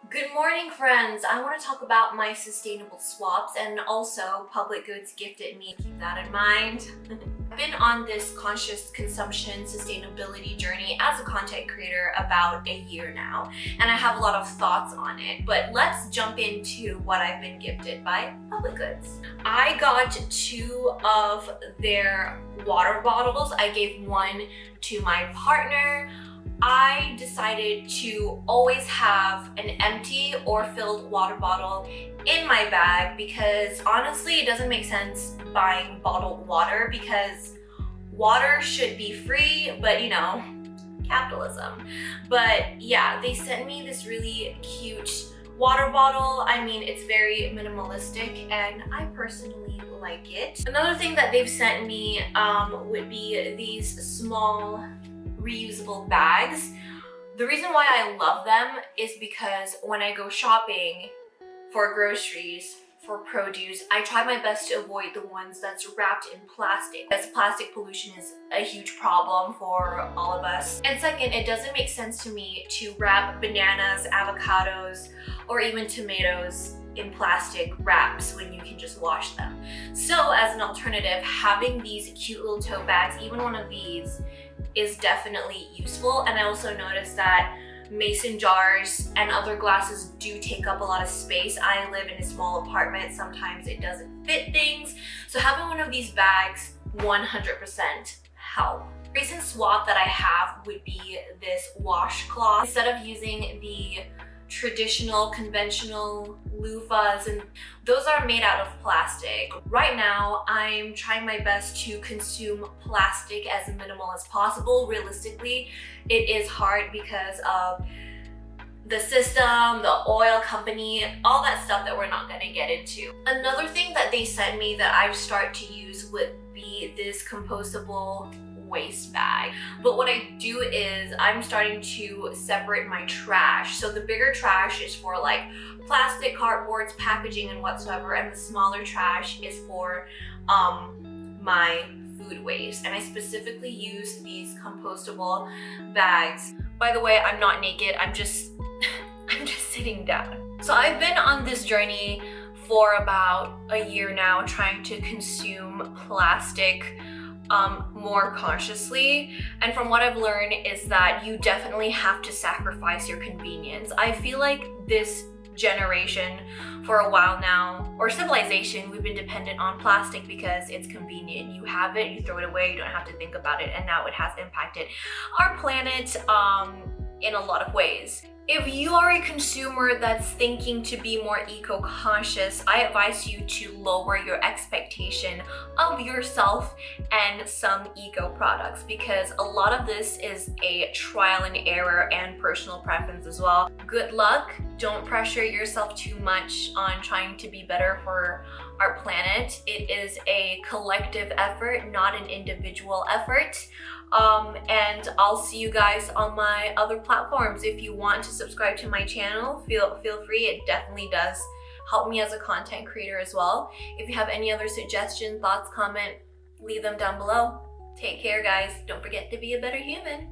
Good morning, friends. I want to talk about my sustainable swaps and also public goods gifted me. Keep that in mind. I've been on this conscious consumption sustainability journey as a content creator about a year now, and I have a lot of thoughts on it. But let's jump into what I've been gifted by public goods. I got 2 of their water bottles. I gave one to my partner. I decided to always have an empty or filled water bottle in my bag because honestly, it doesn't make sense buying bottled water because water should be free, but you know, capitalism. But yeah, they sent me this really cute water bottle. I mean, it's very minimalistic and I personally like it. Another thing that they've sent me would be these small reusable bags. The reason why I love them is because when I go shopping for groceries, for produce, I try my best to avoid the ones that's wrapped in plastic, as plastic pollution is a huge problem for all of us. And second, it doesn't make sense to me to wrap bananas, avocados, or even tomatoes in plastic wraps when you can just wash them. So as an alternative, having these cute little tote bags, even one of these, is definitely useful. And I also noticed that mason jars and other glasses do take up a lot of space. I live in a small apartment, sometimes it doesn't fit things. So having one of these bags 100% help. Recent swap that I have would be this washcloth. Instead of using the traditional conventional loofahs, and those are made out of plastic. Right now I'm trying my best to consume plastic as minimal as possible. Realistically, it is hard because of the system, the oil company, all that stuff that we're not going to get into. Another thing that they sent me that I've started to use would be this compostable waste bag. But what I do is I'm starting to separate my trash. So the bigger trash is for like plastic, cardboards, packaging, and whatsoever, and the smaller trash is for my food waste. And I specifically use these compostable bags. By the way, I'm not naked, I'm just sitting down. So I've been on this journey for about a year now, trying to consume plastic more consciously, and from what I've learned is that you definitely have to sacrifice your convenience. I feel like this generation for a while now, or civilization, we've been dependent on plastic because it's convenient. You have it, you throw it away, you don't have to think about it, and now it has impacted our planet in a lot of ways. If you are a consumer that's thinking to be more eco-conscious, I advise you to lower your expectation of yourself and some eco products, because a lot of this is a trial and error and personal preference as well. Good luck. Don't pressure yourself too much on trying to be better for our planet. It is a collective effort, not an individual effort. And I'll see you guys on my other platforms. If you want to subscribe to my channel, feel free. It definitely does help me as a content creator as well. If you have any other suggestions, thoughts, comment, leave them down below. Take care, guys. Don't forget to be a better human.